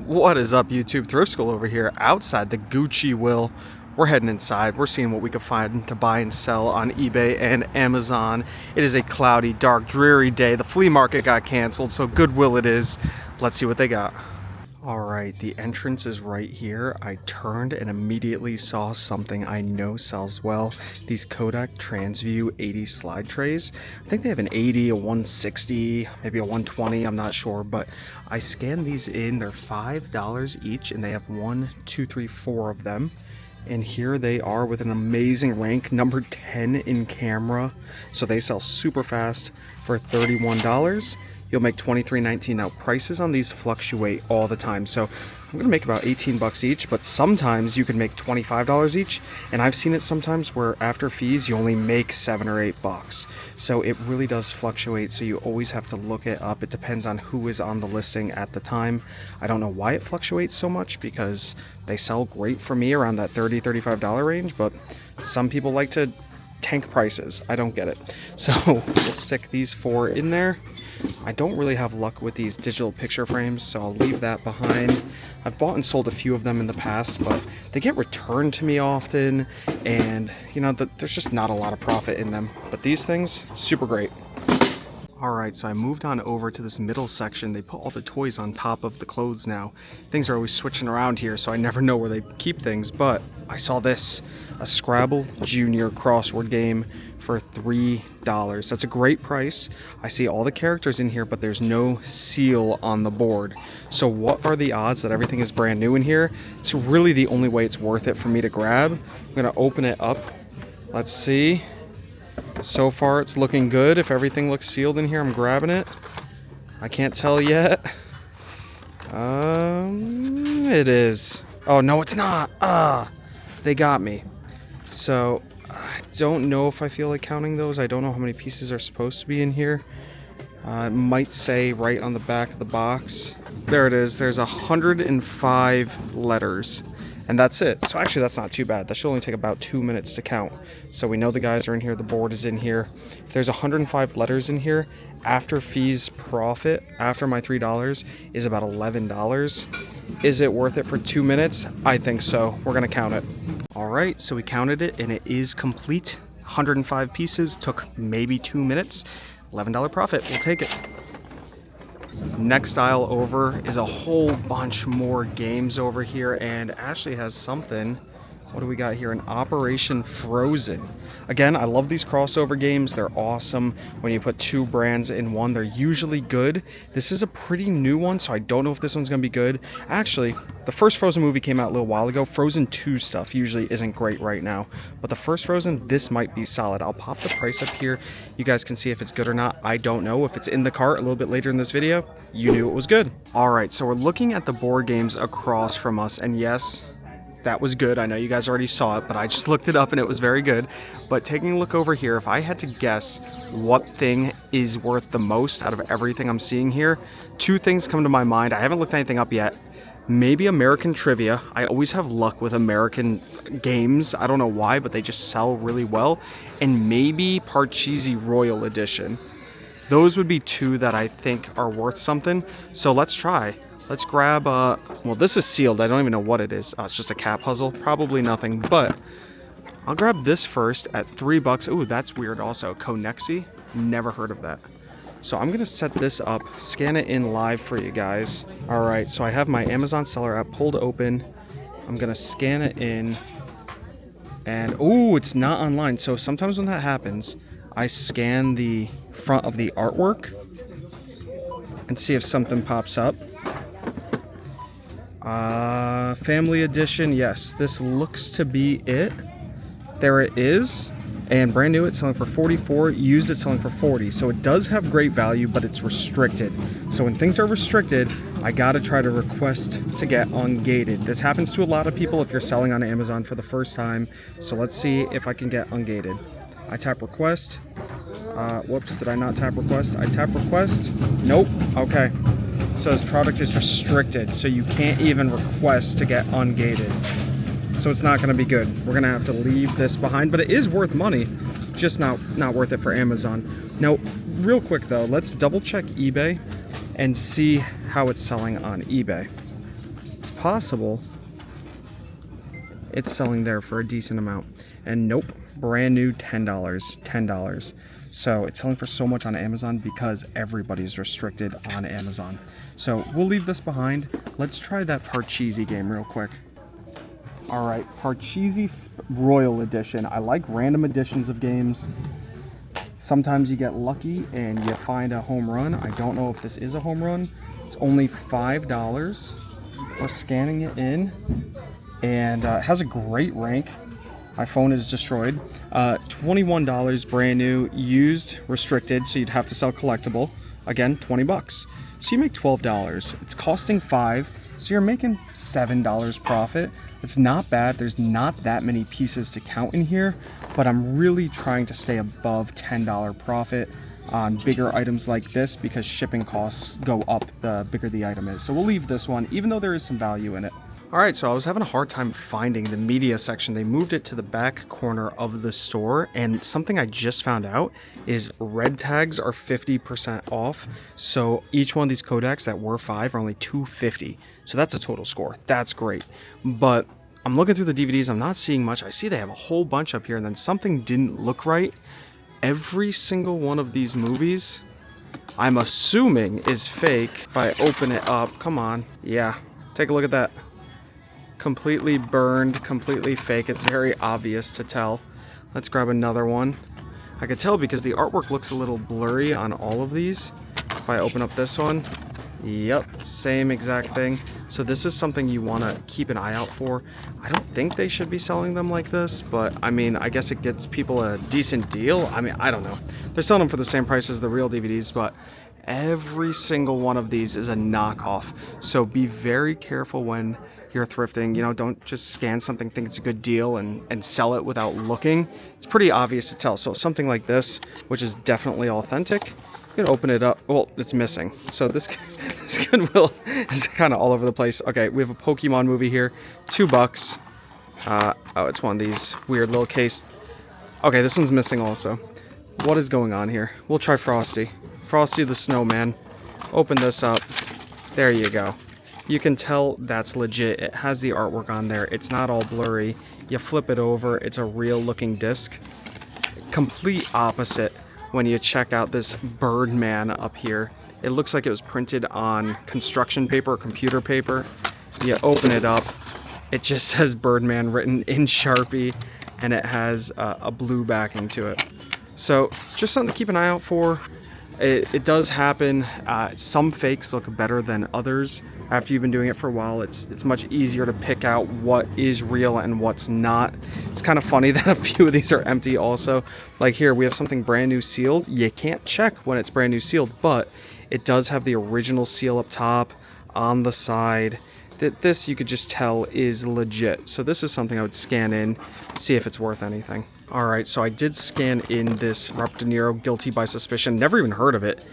What is up, YouTube? Thrift School over here outside the Gucci Will. We're heading inside. We're seeing what we can find to buy and sell on eBay and Amazon. It is a cloudy, dark, dreary day. The flea market got canceled, so Goodwill it is. Let's see what they got. All right, the entrance is right here. I turned and immediately saw something I know sells well. These Kodak Transview 80 slide trays. I think they have an 80, a 160, maybe a 120, I'm not sure, but I scanned these in. They're $5 each, and they have 1, 2, 3, 4 of them. And here they are with an amazing rank, number 10 in camera. So they sell super fast for $31. You'll make $23.19. Now prices on these fluctuate all the time, so I'm gonna make about 18 bucks each, but sometimes you can make $25 each, and I've seen it sometimes where after fees you only make 7 or 8 bucks. So it really does fluctuate, so you always have to look it up. It depends on who is on the listing at the time. I don't know why it fluctuates so much, because they sell great for me around that $30, $35 range, but some people like to tank prices. I don't get it. So we'll stick these 4 in there. I don't really have luck with these digital picture frames, so I'll leave that behind. I've bought and sold a few of them in the past, but they get returned to me often, and you know, there's just not a lot of profit in them. But these things, super great. Alright, so I moved on over to this middle section. They put all the toys on top of the clothes now. Things are always switching around here, so I never know where they keep things, but I saw this, a Scrabble Junior crossword game for $3. That's a great price. I see all the characters in here, but there's no seal on the board. So what are the odds that everything is brand new in here? It's really the only way it's worth it for me to grab. I'm gonna open it up. Let's see. So far it's looking good. If everything looks sealed in here, I'm grabbing it. I can't tell yet. It is. Oh no, it's not. They got me. So I don't know if I feel like counting those. I don't know how many pieces are supposed to be in here. It might say right on the back of the box. There it is. There's 105 letters. And that's it. So actually that's not too bad. That should only take about 2 minutes to count. So we know the guys are in here, the board is in here. If there's 105 letters in here, after fees profit, after my $3, is about $11. Is it worth it for 2 minutes? I think so. We're gonna count it. All right, so we counted it and it is complete. 105 pieces, took maybe 2 minutes. $11 profit, we'll take it. Next aisle over is a whole bunch more games over here, and Ashley has something. What do we got here? An Operation Frozen. Again, I love these crossover games. They're awesome. When you put 2 brands in one, they're usually good. This is a pretty new one, so I don't know if this one's gonna be good. Actually, the first Frozen movie came out a little while ago. Frozen 2 stuff usually isn't great right now, but the first Frozen, this might be solid. I'll pop the price up here. You guys can see if it's good or not. I don't know. If it's in the cart a little bit later in this video, you knew it was good. All right, so we're looking at the board games across from us, and yes, that was good. I know you guys already saw it, but I just looked it up and it was very good. But taking a look over here, if I had to guess what thing is worth the most out of everything I'm seeing here, 2 things come to my mind. I haven't looked anything up yet. Maybe American Trivia. I always have luck with American games. I don't know why, but they just sell really well. And maybe Parcheesi Royal Edition. Those would be 2 that I think are worth something. So let's try. Let's grab, well, this is sealed. I don't even know what it is. It's just a cat puzzle. Probably nothing, but I'll grab this first at $3. Ooh, that's weird also. Konexi? Never heard of that. So I'm going to set this up, scan it in live for you guys. All right, so I have my Amazon seller app pulled open. I'm going to scan it in. And, ooh, it's not online. So sometimes when that happens, I scan the front of the artwork and see if something pops up. Family edition, yes, this looks to be it. There it is. And brand new, it's selling for $44. Used, it's selling for $40. So it does have great value, but it's restricted. So when things are restricted, I gotta try to request to get ungated. This happens to a lot of people if you're selling on Amazon for the first time. So let's see if I can get ungated. I tap request. Whoops, did I not tap request? I tap request. Nope. Okay. So this product is restricted, so you can't even request to get ungated. So it's not going to be good. We're going to have to leave this behind, but it is worth money, just not worth it for Amazon. Now, real quick though, let's double check eBay and see how it's selling on eBay. possible it's selling there for a decent amount. And nope, brand new $10. So it's selling for so much on Amazon because everybody's restricted on Amazon. So we'll leave this behind. Let's try that Parcheesi game real quick. All right, Parcheesi Royal Edition. I like random editions of games. Sometimes you get lucky and you find a home run. I don't know if this is a home run. It's only $5. We're scanning it in, and it has a great rank. My phone is destroyed. $21 brand new, used, restricted, so you'd have to sell collectible. Again, 20 bucks. So you make $12. It's costing $5, so you're making $7 profit. It's not bad. There's not that many pieces to count in here, but I'm really trying to stay above $10 profit on bigger items like this because shipping costs go up the bigger the item is. So we'll leave this one, even though there is some value in it. All right, so I was having a hard time finding the media section. They moved it to the back corner of the store, and something I just found out is red tags are 50% off. So each one of these Kodaks that were $5 are only $2.50. So that's a total score. That's great. But I'm looking through the DVDs. I'm not seeing much. I see they have a whole bunch up here, and then something didn't look right. Every single one of these movies, I'm assuming, is fake. If I open it up, come on. Yeah, take a look at that. Completely burned, completely fake. It's very obvious to tell. Let's grab another one. I could tell because the artwork looks a little blurry on all of these. If I open up this one, yep, same exact thing. So this is something you want to keep an eye out for. I don't think they should be selling them like this, but I mean, I guess it gets people a decent deal. I mean, I don't know. They're selling them for the same price as the real DVDs, but every single one of these is a knockoff. So be very careful when you're thrifting. You know, don't just scan something, think it's a good deal, and sell it without looking. It's pretty obvious to tell. So something like this, which is definitely authentic, you can open it up. Well, it's missing. So this Goodwill is kind of all over the place. Okay, we have a Pokemon movie here, $2. Oh, it's one of these weird little case. Okay, this one's missing also. What is going on here? We'll try Frosty. Frosty the Snowman. Open this up. There you go. You can tell that's legit. It has the artwork on there. It's not all blurry. You flip it over, it's a real looking disc. Complete opposite when you check out this Birdman up here. It looks like it was printed on construction paper or computer paper. You open it up, it just says Birdman written in Sharpie, and it has a blue backing to it. So just something to keep an eye out for. It does happen. Some fakes look better than others. After you've been doing it for a while, it's much easier to pick out what is real and what's not. It's kind of funny that a few of these are empty also. Like here, we have something brand new sealed. You can't check when it's brand new sealed, but it does have the original seal up top, on the side. This you could just tell is legit. So this is something I would scan in, see if it's worth anything. Alright, so I did scan in this Robert De Niro Guilty by Suspicion. Never even heard of it.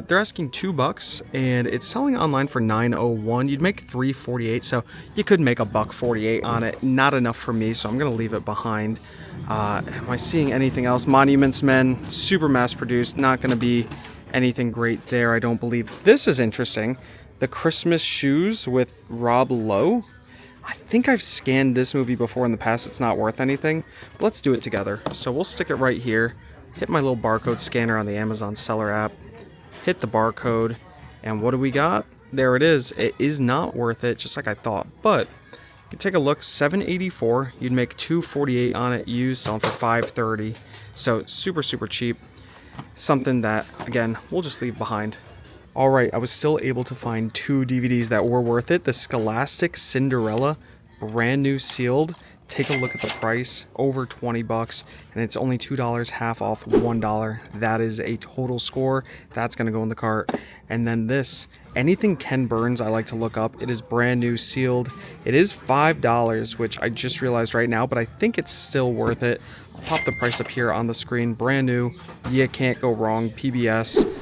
They're asking $2, and it's selling online for $9.01. You'd make $3.48, so you could make $1.48 on it. Not enough for me, so I'm going to leave it behind. Am I seeing anything else? Monuments Men, super mass-produced. Not going to be anything great there, I don't believe. This is interesting. The Christmas Shoes with Rob Lowe. I think I've scanned this movie before in the past. It's not worth anything. Let's do it together. So we'll stick it right here. Hit my little barcode scanner on the Amazon seller app. Hit the barcode. And what do we got? There it is. It is not worth it, just like I thought. But you can take a look. $7.84. You'd make $2.48 on it used, selling for $5.30. So super, super cheap. Something that, again, we'll just leave behind. Alright, I was still able to find 2 DVDs that were worth it. The Scholastic Cinderella, brand new sealed. Take a look at the price, over $20, and it's only $2, half off $1. That is a total score. That's going to go in the cart. And then this, anything Ken Burns I like to look up. It is brand new sealed. It is $5, which I just realized right now, but I think it's still worth it. I'll pop the price up here on the screen. Brand new. You can't go wrong. PBS.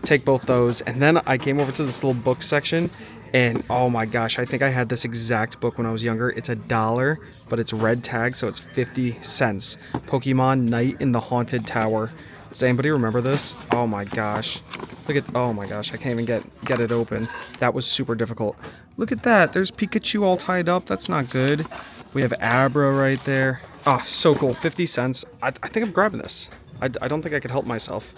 Take both those. And then I came over to this little book section, and oh my gosh, I think I had this exact book when I was younger. It's $1, but it's red tag, so it's 50 cents. Pokemon Night in the Haunted Tower. Does anybody remember this? Oh my gosh. Look at, oh my gosh, I can't even get it open. That was super difficult. Look at that. There's Pikachu all tied up. That's not good. We have Abra right there. Oh, so cool. 50 cents. I think I'm grabbing this. I don't think I could help myself.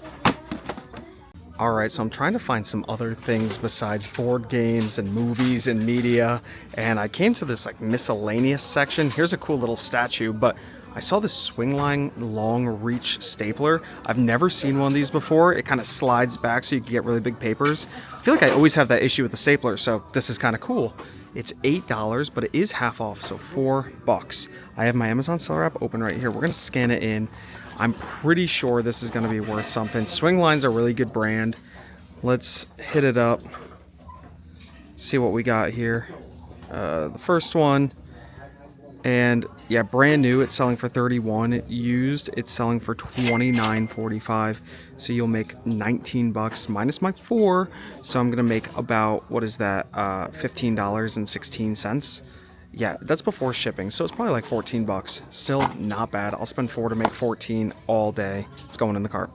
Alright, so I'm trying to find some other things besides board games and movies and media, and I came to this like miscellaneous section. Here's a cool little statue, but I saw this Swingline long reach stapler. I've never seen one of these before. It kind of slides back so you can get really big papers. I feel like I always have that issue with the stapler, so this is kind of cool. It's $8, but it is half off, so $4. I have my Amazon seller app open right here. We're going to scan it in. I'm pretty sure this is going to be worth something. Swingline's a really good brand. Let's hit it up. See what we got here. The first one. And yeah, brand new, it's selling for $31. Used, it's selling for $29.45. So you'll make 19 bucks minus my 4. So I'm gonna make about, what is that? $15.16. Yeah, that's before shipping, so it's probably like 14 bucks. Still not bad. I'll spend 4 to make 14 all day. It's going in the cart.